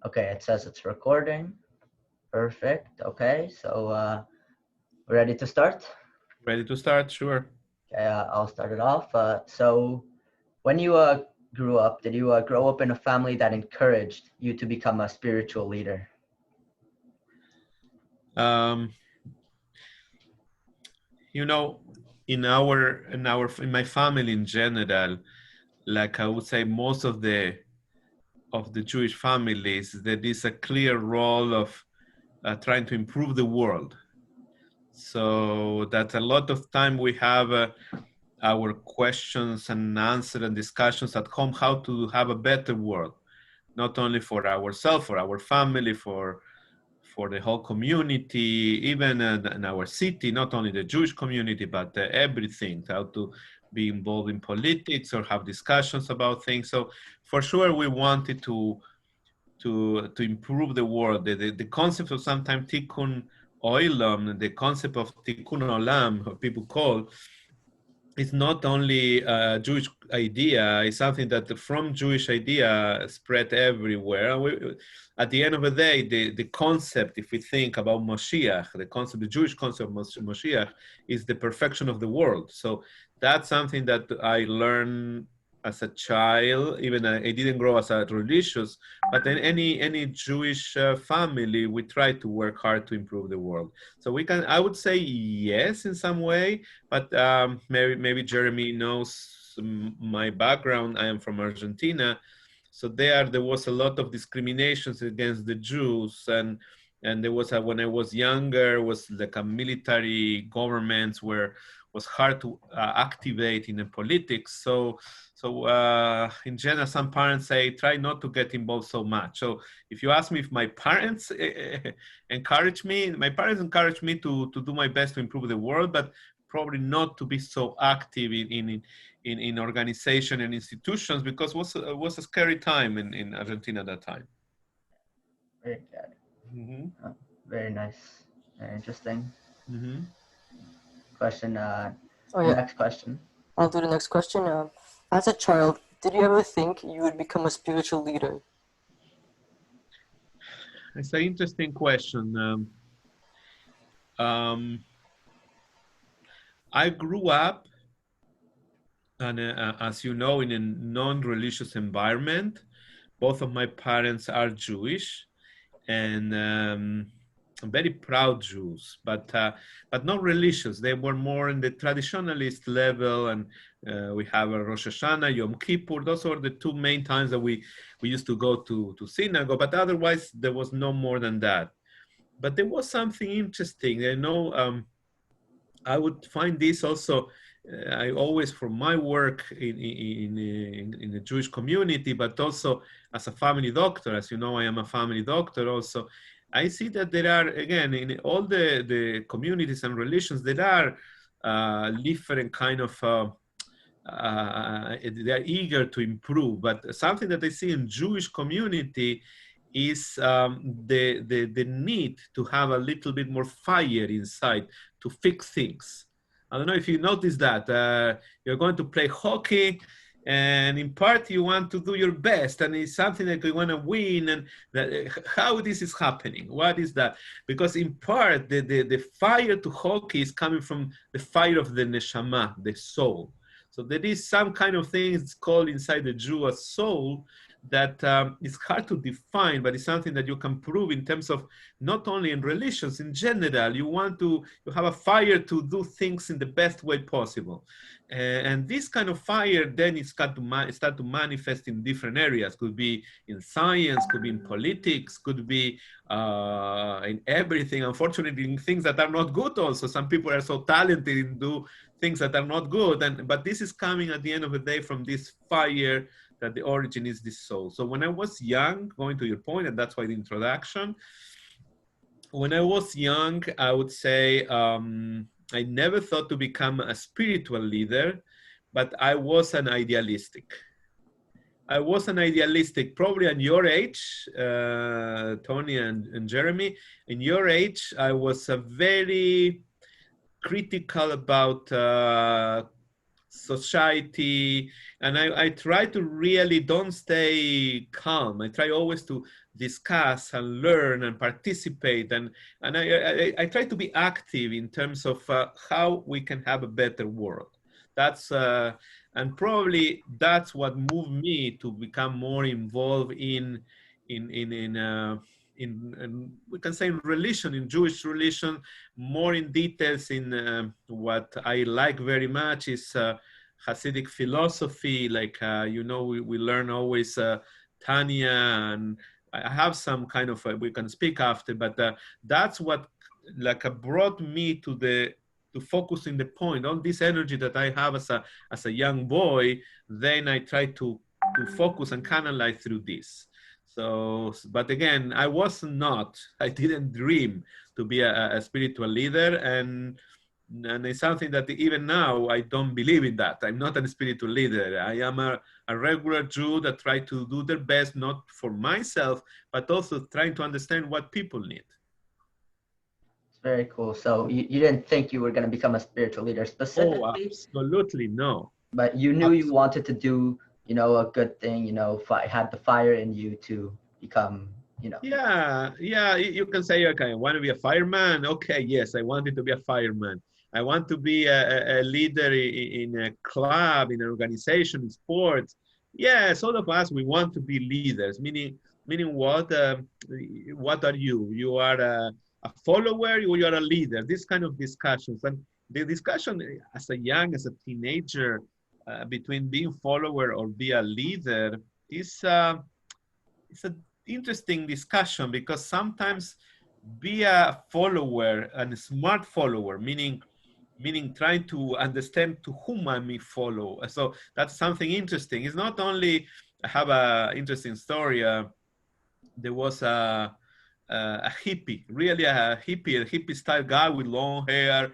Okay, it says it's recording. Perfect. Okay, so we're ready to start? Ready to start? Sure. Okay, I'll start it off. So when you grew up, did you grow up in a family that encouraged you to become a spiritual leader? Um, you know, in my family in general, like I would say, most of the Jewish families, there is a clear role of trying to improve the world. So that a lot of time we have our questions and answers and discussions at home, how to have a better world, not only for ourselves, for our family, for the whole community, even in our city, not only the Jewish community, but everything, how to be involved in politics or have discussions about things. So for sure, we wanted to improve the world. The concept of sometimes tikkun olam, the concept of tikkun olam, what people call, it's not only a Jewish idea, it's something that from Jewish idea spread everywhere. At the end of the day, the concept, if we think about Moshiach, the concept, the Jewish concept of Moshiach is the perfection of the world. So that's something that I learned as a child, even I didn't grow as a religious, but in any Jewish family, we try to work hard to improve the world. So we can, I would say yes, in some way, but maybe Jeremy knows my background. I am from Argentina, so there was a lot of discriminations against the Jews, and there was when I was younger was like a military governments where was hard to activate in the politics. So in general, some parents say try not to get involved so much. So if you ask me if my parents encourage me, my parents encourage me to do my best to improve the world, but probably not to be so active in organization and institutions, because it was a scary time in Argentina at that time. Very good. Mm-hmm. Very nice. Very interesting. Mm-hmm. Question. Oh yeah, Next question. on to the next question. As a child, did you ever think you would become a spiritual leader? It's an interesting question. Um, I grew up, and as you know, in a non-religious environment. Both of my parents are Jewish, and very proud Jews, but not religious. They were more in the traditionalist level, and we have a Rosh Hashanah, Yom Kippur. Those were the two main times that we used to go to synagogue. But otherwise, there was no more than that. But there was something interesting. I know I would find this also. I always, from my work in the Jewish community, but also as a family doctor, as you know, I am a family doctor also. I see that there are, again, in all the communities and religions, there are different kind of, they are eager to improve. But something that I see in Jewish community is the need to have a little bit more fire inside to fix things. I don't know if you notice that. You're going to play hockey, and in part you want to do your best, and it's something that you want to win. And that, how this is happening? What is that? Because in part the fire to hockey is coming from the fire of the neshama, the soul. So there is some kind of thing it's called inside the Jew a soul that is hard to define, but it's something that you can prove in terms of not only in relations, in general. You have a fire to do things in the best way possible. And this kind of fire then is start to manifest in different areas. Could be in science, could be in politics, could be in everything. Unfortunately, in things that are not good also. Some people are so talented in do things that are not good. But this is coming at the end of the day from this fire that the origin is this soul. So when I was young, going to your point, and that's why the introduction, when I was young, I would say I never thought to become a spiritual leader, but I was an idealistic. I was an idealistic, probably at your age, Tony and Jeremy. In your age, I was a very critical about society, and I try to really don't stay calm. I try always to discuss and learn and participate, and I try to be active in terms of how we can have a better world. That's and probably that's what moved me to become more involved in in in, uh, in we can say in religion, in Jewish religion, more in details in what I like very much is Hasidic philosophy. Like you know, we learn always Tanya, and I have some kind of we can speak after, but that's what like brought me to the to focus in the point. All this energy that I have as a young boy, then I try to focus and canalize through this. So, but again, I was not. I didn't dream to be a spiritual leader, and it's something that even now I don't believe in that. I'm not a spiritual leader. I am a regular Jew that try to do their best, not for myself, but also trying to understand what people need. It's very cool. So you didn't think you were going to become a spiritual leader Oh, specifically, absolutely no. but you knew you Absolutely. wanted to do, you know, a good thing, you know, had the fire in you to become, you know. Yeah, yeah, you can say, okay, I want to be a fireman. Okay, yes, I wanted to be a fireman. I want to be a leader in a club, in an organization, in sports. Yes, all of us, we want to be leaders, meaning what are you? You are a follower or you are a leader? This kind of discussions. And the discussion as a teenager, between being follower or be a leader is, it's an interesting discussion because sometimes be a follower and a smart follower, meaning trying to understand to whom I may follow. So that's something interesting. It's not only I have a interesting story. There was a hippie, really a hippie style guy with long hair,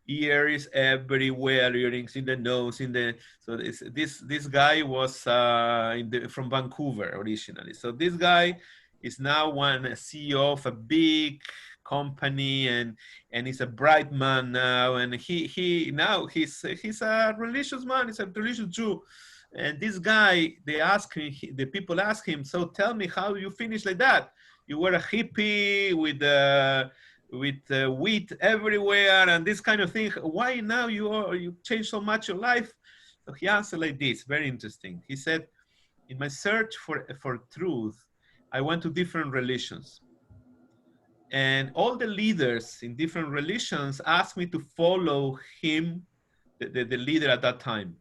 ears everywhere, earrings in the nose, in the so this guy was from Vancouver originally. So this guy is now one CEO of a big company and he's a bright man now, and he now he's a religious man, he's a religious Jew. And this guy, they ask him, the people ask him, so tell me how you finished like that. You were a hippie with wheat everywhere and this kind of thing. Why now you changed so much your life? So he answered like this, very interesting. He said, in my search for truth, I went to different religions. And all the leaders in different religions asked me to follow him, the leader at that time.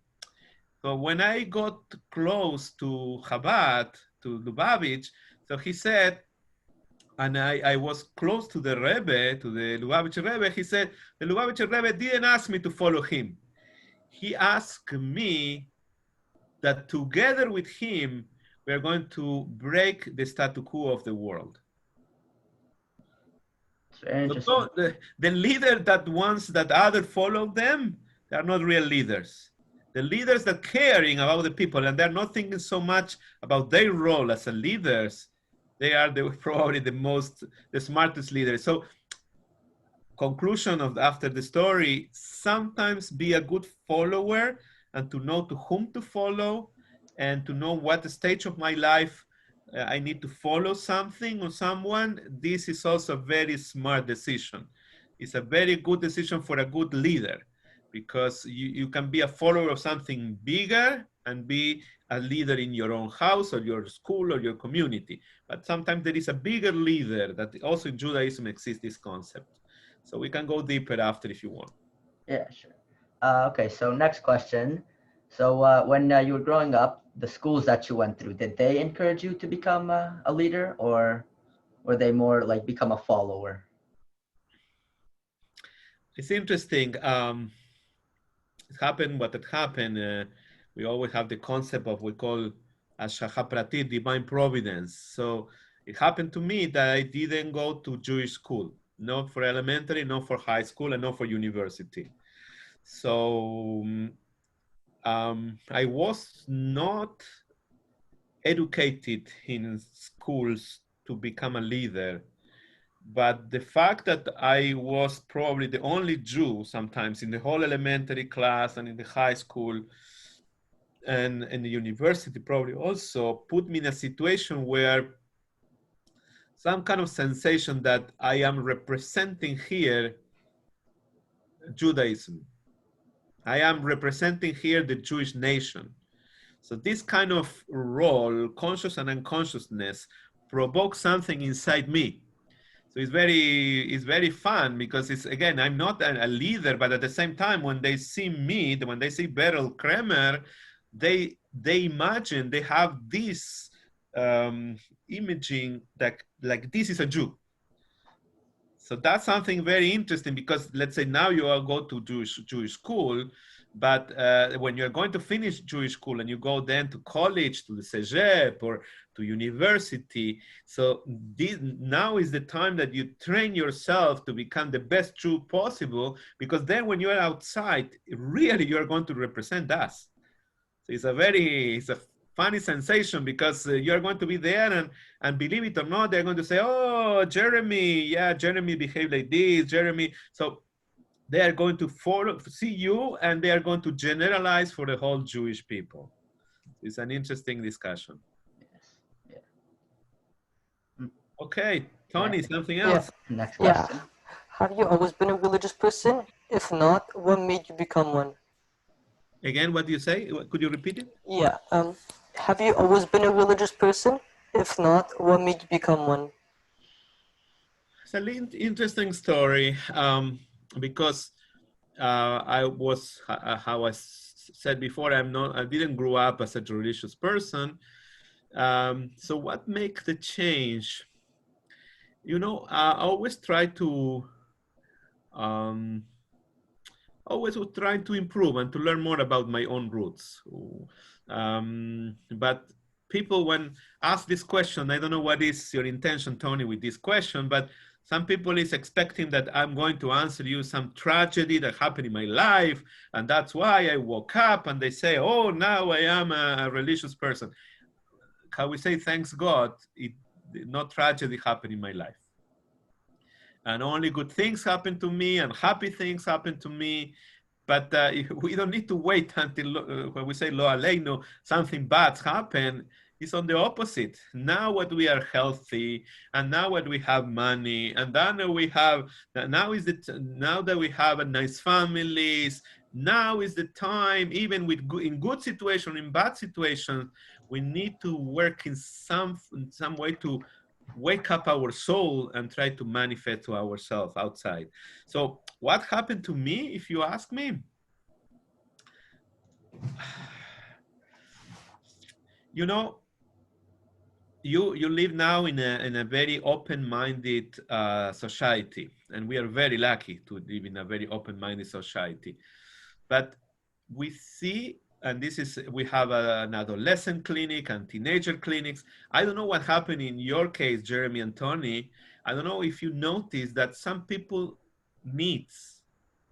So when I got close to Chabad, to Lubavitch, so he said, and I was close to the Rebbe, to the Lubavitcher Rebbe, he said, the Lubavitcher Rebbe didn't ask me to follow him. He asked me that together with him, we're going to break the statu quo of the world. It's very interesting. So the leader that wants that other follow them, they are not real leaders. The leaders that caring about the people and they're not thinking so much about their role as a leaders, they are probably the smartest leaders. So conclusion of after the story, sometimes be a good follower and to know to whom to follow and to know what stage of my life I need to follow something or someone. This is also a very smart decision. It's a very good decision for a good leader because you can be a follower of something bigger and be a leader in your own house or your school or your community. But sometimes there is a bigger leader that also in Judaism exists this concept. So we can go deeper after if you want. Yeah, sure. Okay, so next question. So when you were growing up, the schools that you went through, did they encourage you to become a leader, or were they more like become a follower? It's interesting. It happened what it happened. We always have the concept of we call Ashgacha Pratit, divine providence. So it happened to me that I didn't go to Jewish school, not for elementary, not for high school, and not for university. So I was not educated in schools to become a leader. But the fact that I was probably the only Jew sometimes in the whole elementary class and in the high school and in the university probably also put me in a situation where some kind of sensation that I am representing here Judaism. I am representing here the Jewish nation. So this kind of role, conscious and unconsciousness, provokes something inside me. So it's very fun because it's, again, I'm not a leader, but at the same time, when they see me, when they see Beryl Kremer, they imagine they have this imaging that like this is a Jew. So that's something very interesting because let's say now you all go to Jewish school, but when you're going to finish Jewish school and you go then to college, to the Cégep or to university, so now is the time that you train yourself to become the best Jew possible, because then when you're outside, really you're going to represent us. So it's a funny sensation because you're going to be there and believe it or not, they're going to say, oh, Jeremy, yeah, Jeremy behaved like this, Jeremy. So they are going to see you and they are going to generalize for the whole Jewish people. It's an interesting discussion. Yes. Yeah. Okay, Tony, Yeah. something else? Next Yeah. question. Have you always been a religious person? If not, what made you become one? Again, what do you say? Could you repeat it? Yeah. Have you always been a religious person? If not, what made you become one? It's an interesting story because I was, how I said before, I didn't grow up as a religious person. So what makes the change? You know, I always try to, always trying to improve and to learn more about my own roots. But people, when ask this question, I don't know what is your intention, Tony, with this question, but some people is expecting that I'm going to answer you some tragedy that happened in my life, and that's why I woke up, and they say, oh, now I am a religious person. Can we say, thanks God, no tragedy happened in my life. And only good things happen to me and happy things happen to me. But we don't need to wait until when we say lo aleinu, something bad happen. It's on the opposite. Now what we are healthy, and now what we have money, and then we have, now that we have a nice families, now is the time, even with in good situation, in bad situations, we need to work in some way to wake up our soul and try to manifest to ourselves outside. So what happened to me, if you ask me? You know, you live now in a very open-minded society, and we are very lucky to live in a very open-minded society. But we see, and we have an adolescent clinic and teenager clinics. I don't know what happened in your case, Jeremy and Tony. I don't know if you notice that some people needs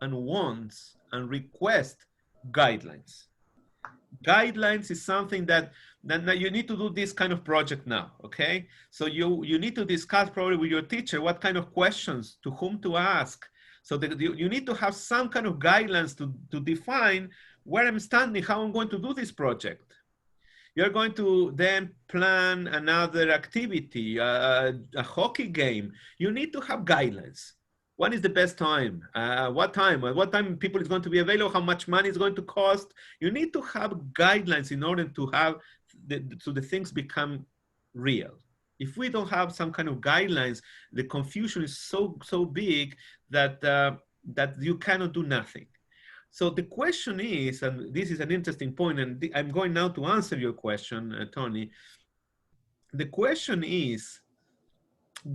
and wants and request guidelines. Guidelines is something that you need to do this kind of project now, okay? So you need to discuss probably with your teacher what kind of questions, to whom to ask. So you need to have some kind of guidelines to define where I'm standing, how I'm going to do this project. You're going to then plan another activity, a hockey game. You need to have guidelines. When is the best time? What time people is going to be available? How much money is going to cost? You need to have guidelines in order to have so the things become real. If we don't have some kind of guidelines, the confusion is so big that that you cannot do nothing. So the question is, and this is an interesting point, and I'm going now to answer your question, Tony. The question is,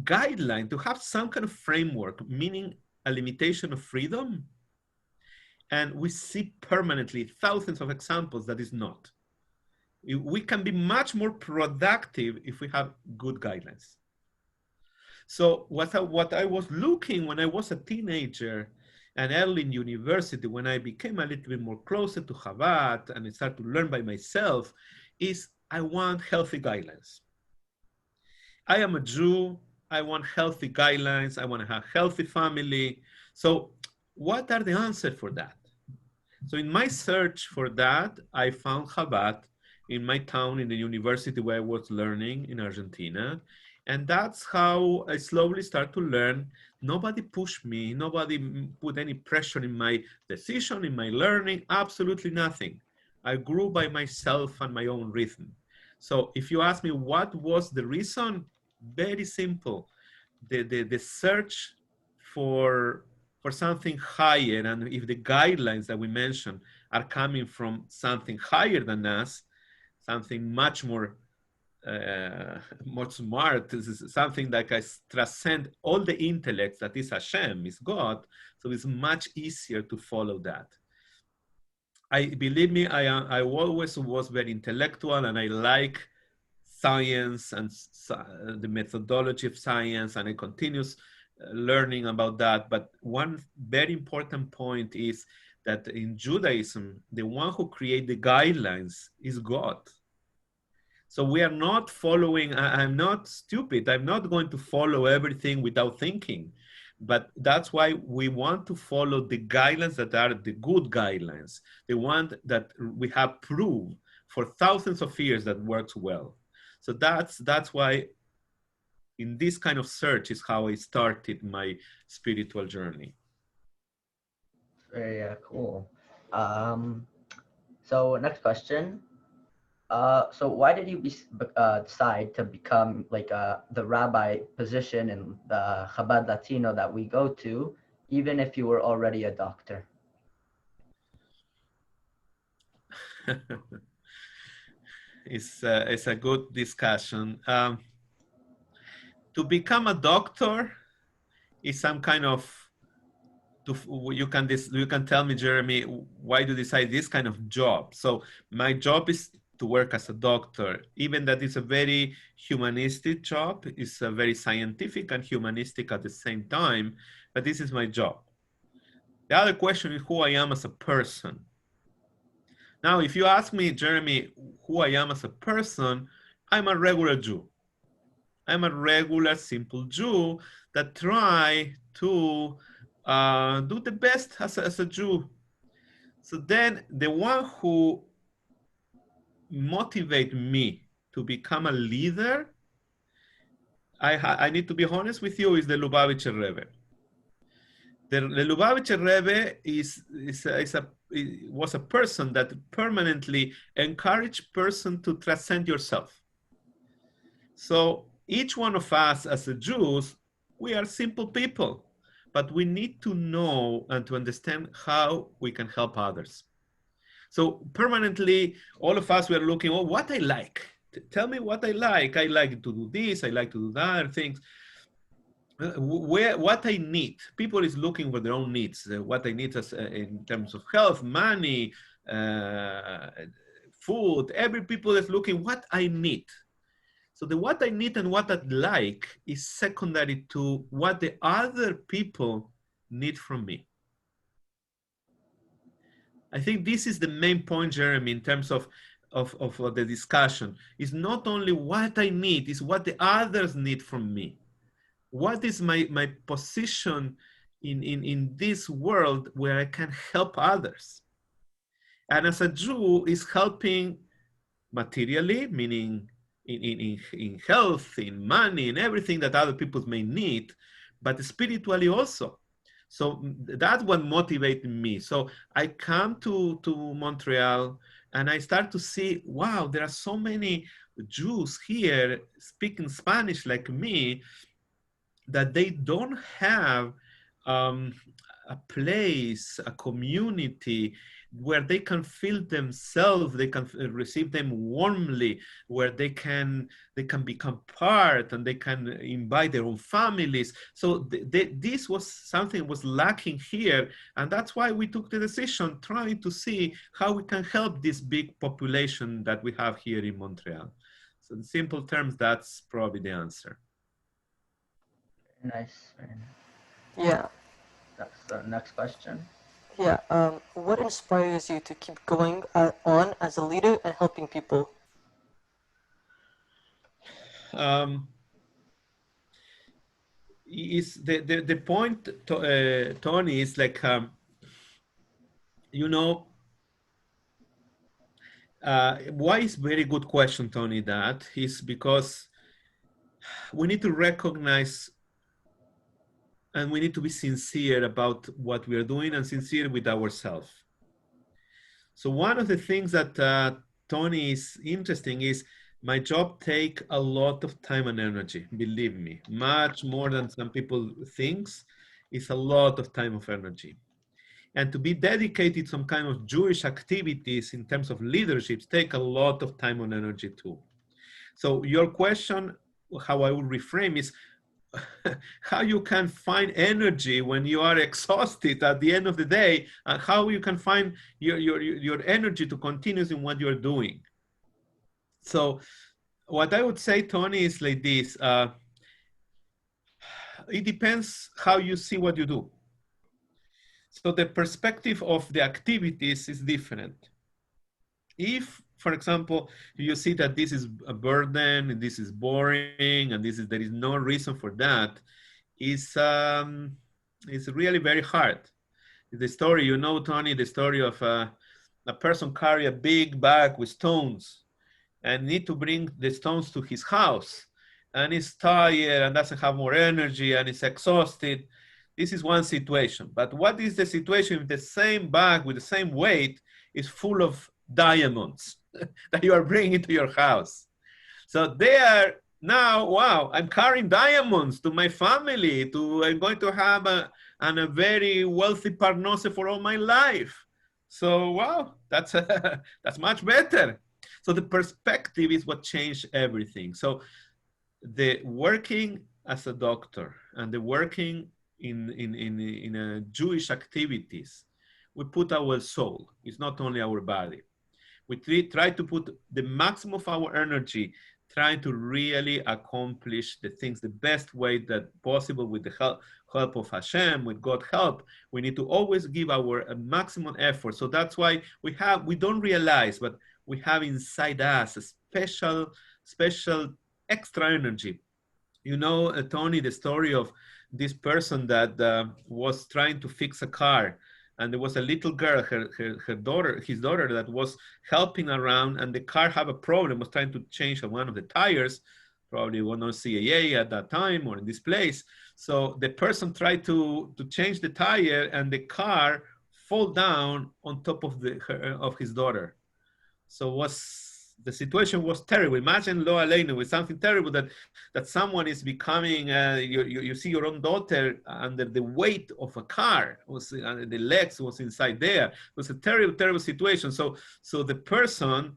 guideline, to have some kind of framework, meaning a limitation of freedom. And we see permanently thousands of examples that is not. We can be much more productive if we have good guidelines. So what I was looking when I was a teenager and early in university, when I became a little bit more closer to Chabad and I started to learn by myself, is I want healthy guidelines. I am a Jew. I want healthy guidelines. I want to have healthy family. So what are the answers for that? So in my search for that, I found Chabad in my town, in the university where I was learning in Argentina. And that's how I slowly start to learn. Nobody pushed me. Nobody put any pressure in my decision, in my learning, absolutely nothing. I grew by myself and my own rhythm. So if you ask me what was the reason, very simple. The search for something higher, and if the guidelines that we mentioned are coming from something higher than us, something much more more smart, this is something that can transcend all the intellects that is Hashem, is God, so it's much easier to follow that. Believe me, I always was very intellectual, and I like science and the methodology of science, and I continues learning about that. But one very important point is that in Judaism, the one who created the guidelines is God. So we are not following, I'm not stupid. I'm not going to follow everything without thinking. But that's why we want to follow the guidelines that are the good guidelines, the one that we have proved for thousands of years that works well. So that's why in this kind of search is how I started my spiritual journey. Very cool. So next question. So why did you decide to become like the rabbi position in the Chabad Latino that we go to, even if you were already a doctor? It's a good discussion. To become a doctor is some kind of, you can tell me, Jeremy, why do you decide this kind of job? So my job is to work as a doctor, even that it's a very humanistic job. It's a very scientific and humanistic at the same time, but this is my job. The other question is who I am as a person. Now, if you ask me, Jeremy, who I am as a person, I'm a regular Jew. I'm a regular, simple Jew that try to do the best as a Jew. So then the one who motivate me to become a leader, I need to be honest with you, is the Lubavitcher Rebbe. The Lubavitcher Rebbe was a person that permanently encouraged person to transcend yourself. So each one of us as a Jews, we are simple people, but we need to know and to understand how we can help others. So permanently, all of us, we are looking, oh, what I like. Tell me what I like. I like to do this. I like to do that, other things. What I need. People is looking for their own needs. What I need in terms of health, money, food. Every people is looking what I need. So the what I need and what I like is secondary to what the other people need from me. I think this is the main point, Jeremy, in terms of the discussion. It's not only what I need, it's what the others need from me. What is my position in this world where I can help others? And as a Jew, is helping materially, meaning in health, in money, in everything that other people may need, but spiritually also. So that's what motivated me. So I come to Montreal and I start to see, wow, there are so many Jews here speaking Spanish like me that they don't have a place, a community where they can feel themselves, they can receive them warmly, where they can become part and they can invite their own families. So this was something was lacking here, and that's why we took the decision trying to see how we can help this big population that we have here in Montreal. So in simple terms, that's probably the answer. Nice. Yeah. Next question. Yeah. What inspires you to keep going on as a leader and helping people? is the point, Tony, is like, you know, why is very good question, Tony, that is because we need to recognize and we need to be sincere about what we are doing and sincere with ourselves. So one of the things that Tony is interesting is my job take a lot of time and energy, believe me, much more than some people thinks. It's a lot of time of energy. And to be dedicated some kind of Jewish activities in terms of leaderships take a lot of time and energy too. So your question, how I would reframe is how you can find energy when you are exhausted at the end of the day, and how you can find your energy to continue in what you're doing. So what I would say, Tony, is like this. It depends how you see what you do. So the perspective of the activities is different. If, for example, you see that this is a burden, and this is boring, and there is no reason for that, it's really very hard. The story, you know, Tony, the story of a person carry a big bag with stones and need to bring the stones to his house, and he's tired and doesn't have more energy and is exhausted. This is one situation. But what is the situation if the same bag with the same weight is full of diamonds that you are bringing into your house? So they are now, wow, I'm carrying diamonds to my family, I'm going to have a very wealthy parnose for all my life. So, wow, that's much better. So the perspective is what changed everything. So the working as a doctor and the working in Jewish activities, we put our soul. It's not only our body. We try to put the maximum of our energy trying to really accomplish the things the best way that possible with the help of Hashem, with God's help. We need to always give our maximum effort. So that's why we don't realize, but we have inside us a special extra energy. You know, Tony, the story of this person that was trying to fix a car, and there was a little girl, his daughter, that was helping around, and the car had a problem, was trying to change one of the tires, probably was not CAA at that time or in this place. So the person tried to change the tire, and the car fall down on top of his daughter. So the situation was terrible. Imagine Lo Aleinu with something terrible that someone is becoming, you see your own daughter under the weight of a car, the legs was inside there. It was a terrible, terrible situation. So the person,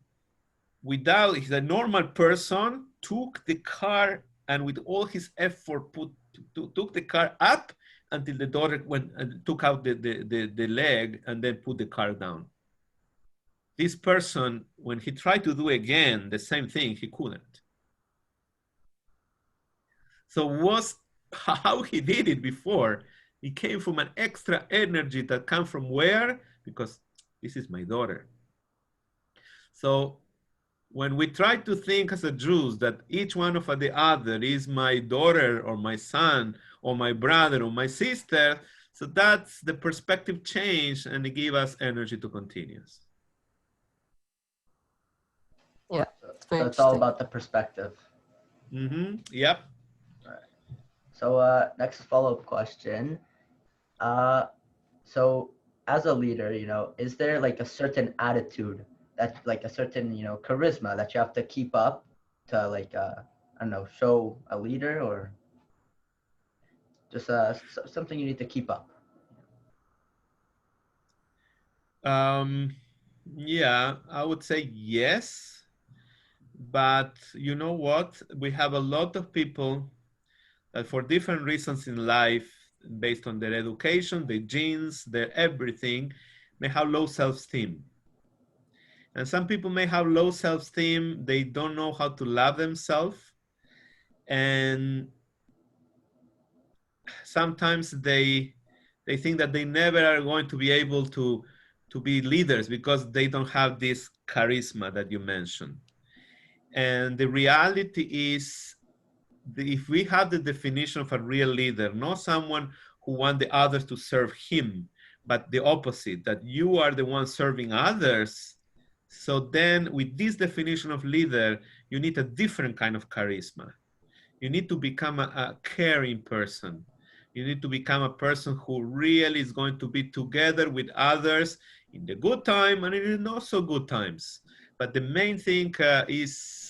he's a normal person, took the car and with all his effort took the car up until the daughter went and took out the leg and then put the car down. This person, when he tried to do again the same thing, he couldn't. So how he did it before, it came from an extra energy that comes from where? Because this is my daughter. So when we try to think as a Jews that each one of the other is my daughter or my son or my brother or my sister, so that's the perspective change, and it gives us energy to continue. Yeah, so it's all about the perspective. Mm-hmm. Yep. All right. So next follow-up question. So as a leader, is there like a certain attitude that, like a certain, charisma that you have to keep up to, like, I don't know, show a leader, or just something you need to keep up? Yeah, I would say yes. But you know what? We have a lot of people that for different reasons in life, based on their education, their genes, their everything, may have low self-esteem. And some people may have low self-esteem. They don't know how to love themselves. And sometimes they think that they never are going to be able to be leaders because they don't have this charisma that you mentioned. And the reality is if we have the definition of a real leader, not someone who wants the others to serve him, but the opposite, that you are the one serving others. So then with this definition of leader, you need a different kind of charisma. You need to become a caring person. You need to become a person who really is going to be together with others in the good time and in the not so good times. But the main thing is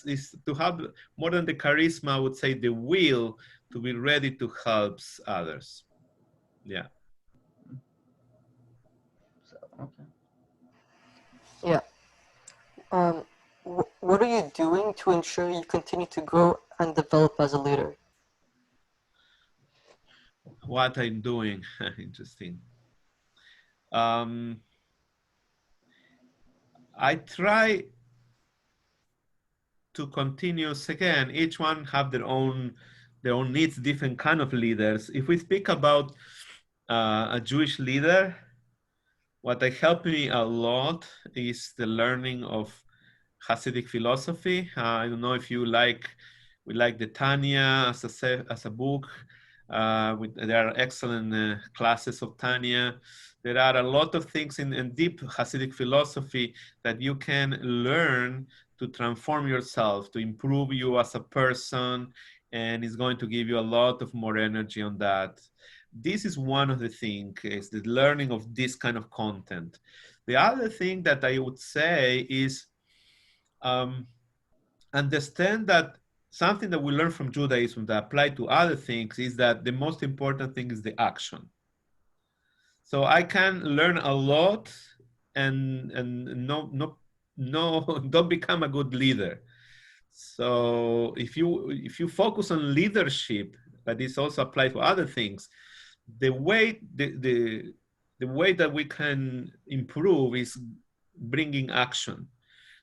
to have more than the charisma, I would say the will to be ready to help others. Yeah. So, okay. Yeah. What are you doing to ensure you continue to grow and develop as a leader? What I'm doing, interesting. I try to continue. Again, each one have their own needs, different kind of leaders. If we speak about a Jewish leader, what helped me a lot is the learning of Hasidic philosophy. I don't know if you we like the Tanya as a book. There are excellent classes of Tanya. There are a lot of things in deep Hasidic philosophy that you can learn to transform yourself, to improve you as a person, and it's going to give you a lot of more energy on that. This is one of the things, is the learning of this kind of content. The other thing that I would say is understand that something that we learn from Judaism that apply to other things is that the most important thing is the action. So I can learn a lot and no don't become a good leader. So if you focus on leadership, but this also applies to other things, the way that we can improve is bringing action.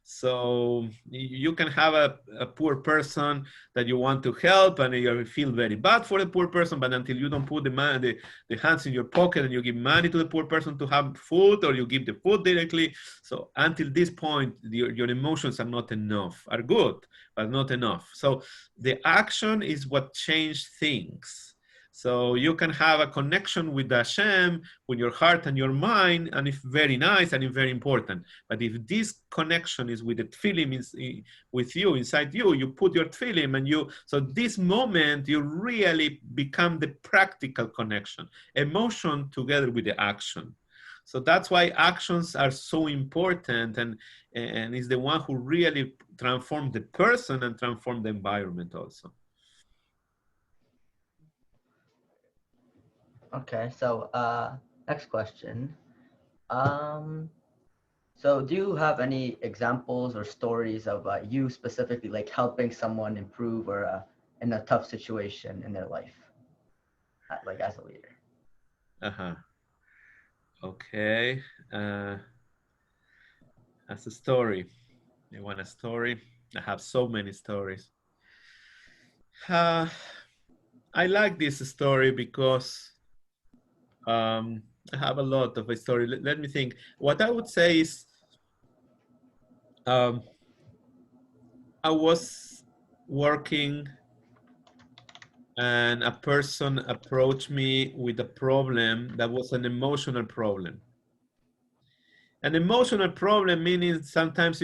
So you can have a poor person that you want to help and you feel very bad for the poor person, but until you don't put the hands in your pocket and you give money to the poor person to have food, or you give the food directly. So until this point, your emotions are not enough, are good, but not enough. So the action is what changes things. So you can have a connection with Hashem, with your heart and your mind, and it's very nice and it's very important. But if this connection is with the tefillin with you, inside you, you put your tefillin and so this moment, you really become the practical connection, emotion together with the action. So that's why actions are so important, and is the one who really transform the person and transform the environment also. Okay, so next question. So do you have any examples or stories of you specifically like helping someone improve or in a tough situation in their life, like as a leader? Uh-huh. Okay. As a story. You want a story? I have so many stories. I like this story because I have a lot of a story. Let me think. What I would say is I was working and a person approached me with a problem that was an emotional problem. An emotional problem meaning sometimes,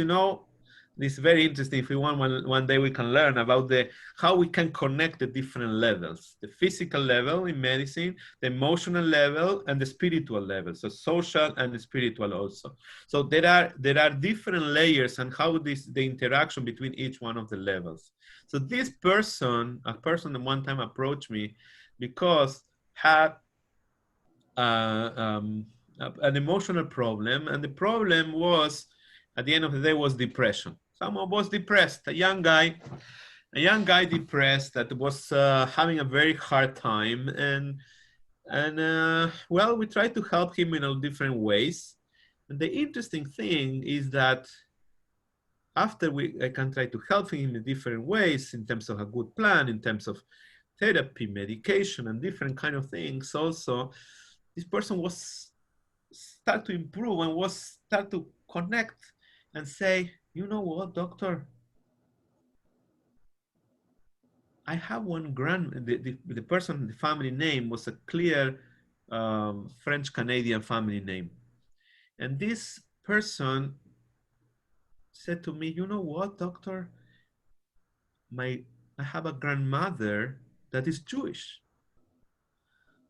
this is very interesting. If we want one day we can learn about how we can connect the different levels, the physical level in medicine, the emotional level, and the spiritual level. So social and spiritual also. So there are different layers and how the interaction between each one of the levels. So this person, a person that one time approached me because had an emotional problem, and the problem was, at the end of the day, was depression. Someone was depressed, a young guy depressed that was having a very hard time, and well, we tried to help him in all different ways. And the interesting thing is that after I can try to help him in different ways in terms of a good plan, in terms of therapy, medication, and different kind of things. Also, this person was start to improve and was start to connect and say, you know what, doctor, I have one the person, the family name was a clear French-Canadian family name. And this person said to me, you know what, doctor? I have a grandmother that is Jewish.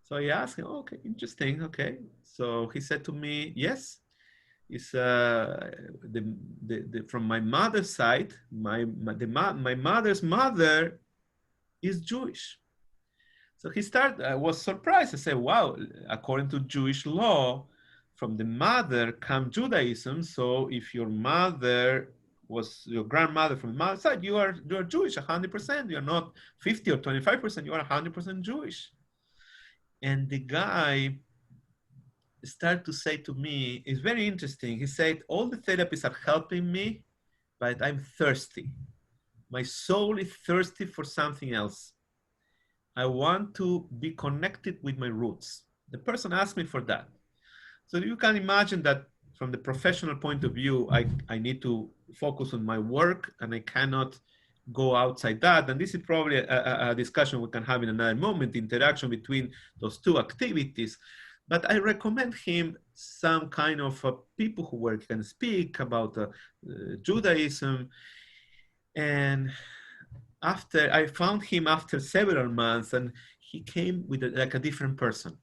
So I asked him, okay, interesting, okay. So he said to me, yes, it's from my mother's side, my mother's mother is Jewish. So I was surprised. I said, wow, according to Jewish law, from the mother comes Judaism. So if your mother was your grandmother from the mother's side, you're Jewish 100%. You're not 50 or 25%, you are 100% Jewish. And the guy started to say to me, it's very interesting. He said, all the therapies are helping me, but I'm thirsty. My soul is thirsty for something else. I want to be connected with my roots. The person asked me for that. So you can imagine that from the professional point of view, I need to focus on my work and I cannot go outside that. And this is probably a discussion we can have in another moment, the interaction between those two activities. But I recommend him some kind of people who can speak about Judaism. And after I found him after several months, and he came with like a different person.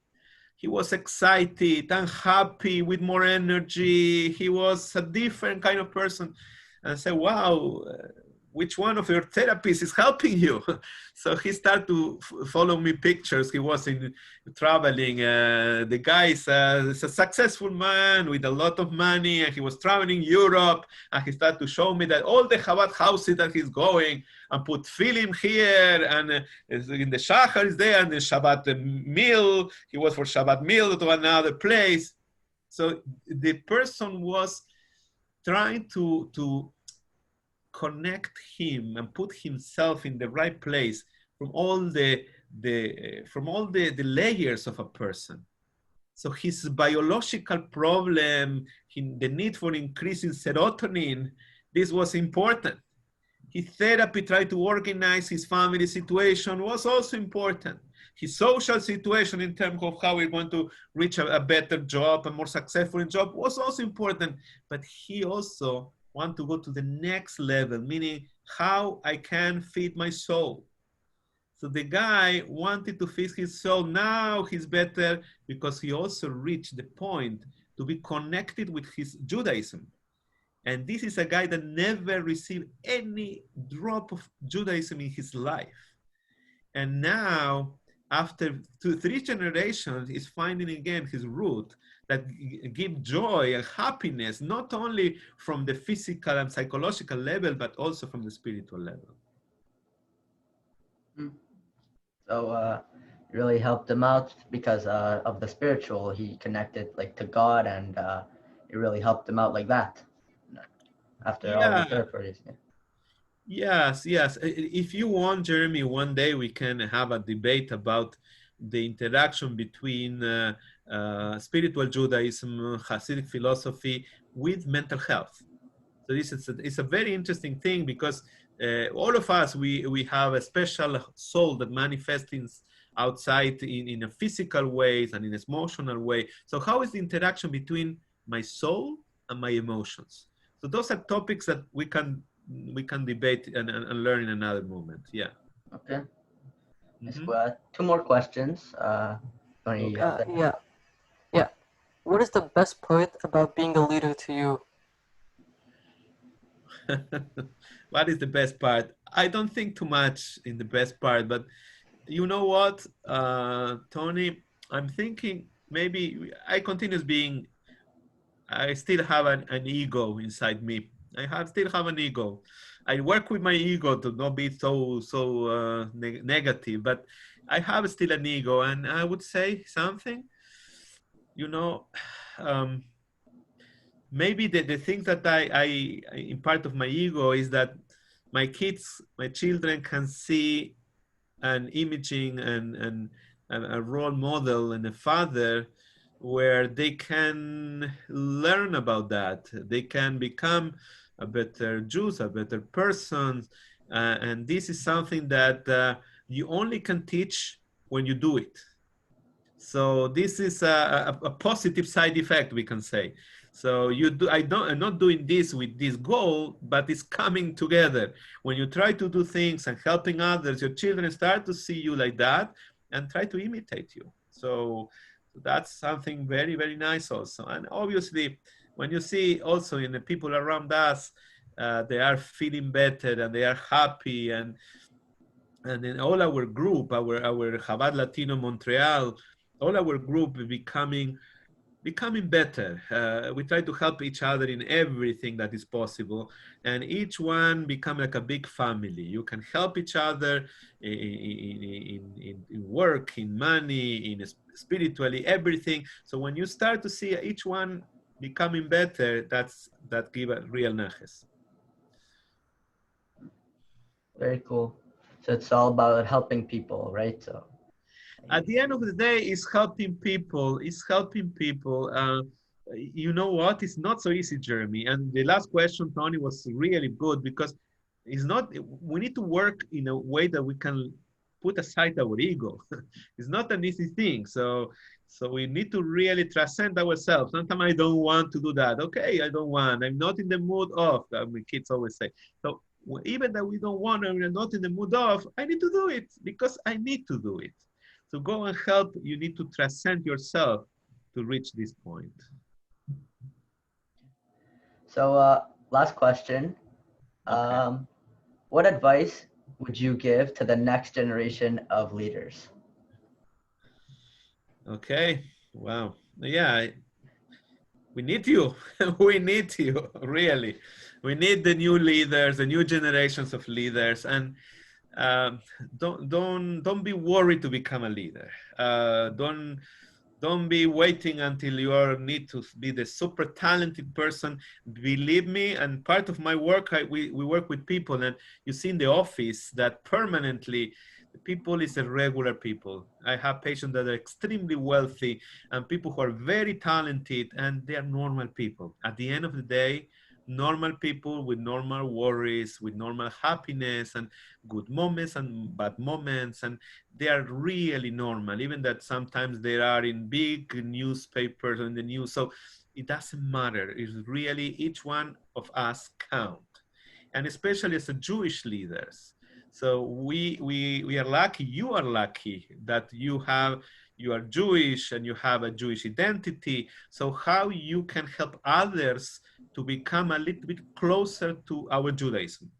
He was excited and happy with more energy. He was a different kind of person. And I said, wow, which one of your therapists is helping you? So he started to follow me pictures. He was traveling. The guy is a successful man with a lot of money, and he was traveling Europe. And he started to show me that all the Chabad houses that he's going, and put film here, and in the Shachar is there, and the Shabbat meal. He was for Shabbat meal to another place. So the person was trying to connect him and put himself in the right place from all the layers of a person. So his biological problem, the need for increasing serotonin, this was important. His therapy tried to organize his family situation was also important. His social situation in terms of how we're going to reach a better job, a more successful job was also important. But he also wanted to go to the next level, meaning how I can feed my soul. So the guy wanted to feed his soul. Now he's better because he also reached the point to be connected with his Judaism. And this is a guy that never received any drop of Judaism in his life. And now, after 2-3 generations, is finding again his root that give joy and happiness, not only from the physical and psychological level, but also from the spiritual level. So it really helped him out because of the spiritual. He connected like to God, and it really helped him out like that. After all the therapies. Yes. If you want, Jeremy, one day we can have a debate about the interaction between spiritual Judaism, Hasidic philosophy with mental health. So it's a very interesting thing because all of us, we have a special soul that manifests outside in a physical ways and in an emotional way. So how is the interaction between my soul and my emotions? So those are topics that we can debate and learn in another moment. Yeah. Okay. Mm-hmm. 2 more questions. Yeah. What is the best part about being a leader to you? What is the best part? I don't think too much in the best part, but you know what, Tony, I'm thinking maybe I still have an ego inside me. Still have an ego. I work with my ego to not be so negative, but I have still an ego, and I would say something, maybe the thing that I in part of my ego is that my children can see an imaging and a role model and a father where they can learn about that. They can become a better Jews, a better person. And this is something that you only can teach when you do it. So this is a positive side effect, we can say. So I'm not doing this with this goal, but it's coming together. When you try to do things and helping others, your children start to see you like that and try to imitate you. So that's something very, very nice also. And obviously, when you see also in the people around us, they are feeling better and they are happy, and then all our group, our Chabad Latino Montreal, all our group becoming better. We try to help each other in everything that is possible, and each one become like a big family. You can help each other in work, in money, in spiritually, everything. So when you start to see each one becoming better, that give a real naches. Very cool. So it's all about helping people, right? So At the end of the day, it's helping people. You know what? It's not so easy, Jeremy. And the last question, Tony, was really good, because it's not. We need to work in a way that we can put aside our ego. It's not an easy thing. So we need to really transcend ourselves. Sometimes I don't want to do that. Okay, I don't want. I'm not in the mood of. My kids always say. So even that we don't want, and we're not in the mood of, I need to do it because I need to do it. To go and help, you need to transcend yourself to reach this point. So last question. Okay. What advice would you give to the next generation of leaders? Okay. Wow. Yeah, we need you. We need you, really. We need the new leaders, the new generations of leaders, and don't be worried to become a leader. Don't be waiting until you need to be the super talented person. Believe me, and part of my work, we work with people, and you see in the office that permanently the people is a regular people. I have patients that are extremely wealthy and people who are very talented, and they are normal people. At the end of the day, normal people with normal worries, with normal happiness and good moments and bad moments, and they are really normal, even that sometimes they are in big newspapers in the news. So it doesn't matter. It's really each one of us count, and especially as a Jewish leaders. So we are lucky, you are lucky that you are Jewish and you have a Jewish identity. So how you can help others to become a little bit closer to our Judaism.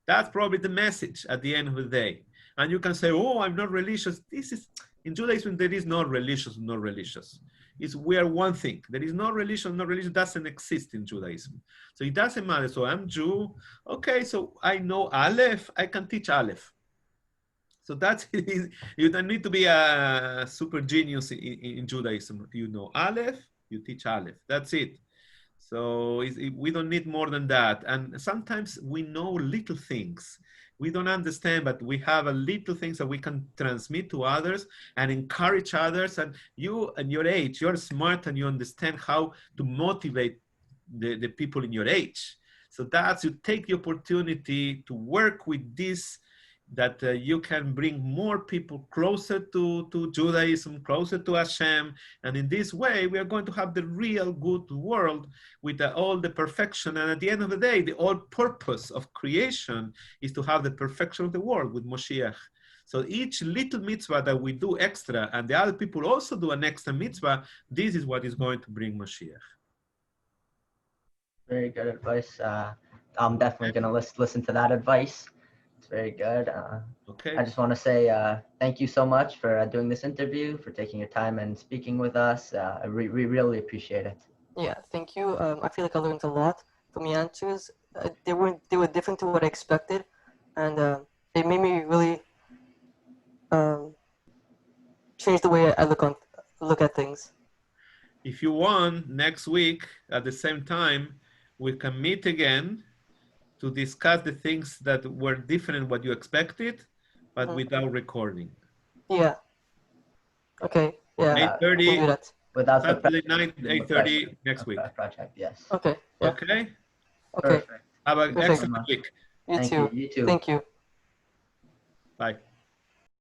That's probably the message at the end of the day. And you can say, oh, I'm not religious. This is, in Judaism, there is no religious, not religious. We are one thing. There is no religion, no religion doesn't exist in Judaism. So it doesn't matter. So I'm Jew. Okay, so I know Aleph, I can teach Aleph. So that's it. You don't need to be a super genius in Judaism. You know Aleph, you teach Aleph. That's it. So we don't need more than that. And sometimes we know little things. We don't understand, but we have a little things that we can transmit to others and encourage others. And you and your age, you're smart and you understand how to motivate the people in your age. So that's, you take the opportunity to work with this, that you can bring more people closer to Judaism, closer to Hashem. And in this way, we are going to have the real good world with all the perfection. And at the end of the day, the whole purpose of creation is to have the perfection of the world with Moshiach. So each little mitzvah that we do extra, and the other people also do an extra mitzvah, this is what is going to bring Moshiach. Very good advice. I'm definitely going to listen to that advice. It's very good. Okay. I just want to say thank you so much for doing this interview, for taking your time and speaking with us. We really appreciate it. Yeah, thank you. I feel like I learned a lot from your answers. They were different to what I expected, and they made me really change the way I look at things. If you want, next week at the same time, we can meet again to discuss the things that were different what you expected, but without recording. Yeah. Okay. Yeah. 8:30. We can do that. Without Saturday the night, 8:30 next week. project, yes. Okay. Yeah. Okay. Okay. Perfect. Have an Perfect. excellent week. You Thank too. you. You too. Thank you. Bye.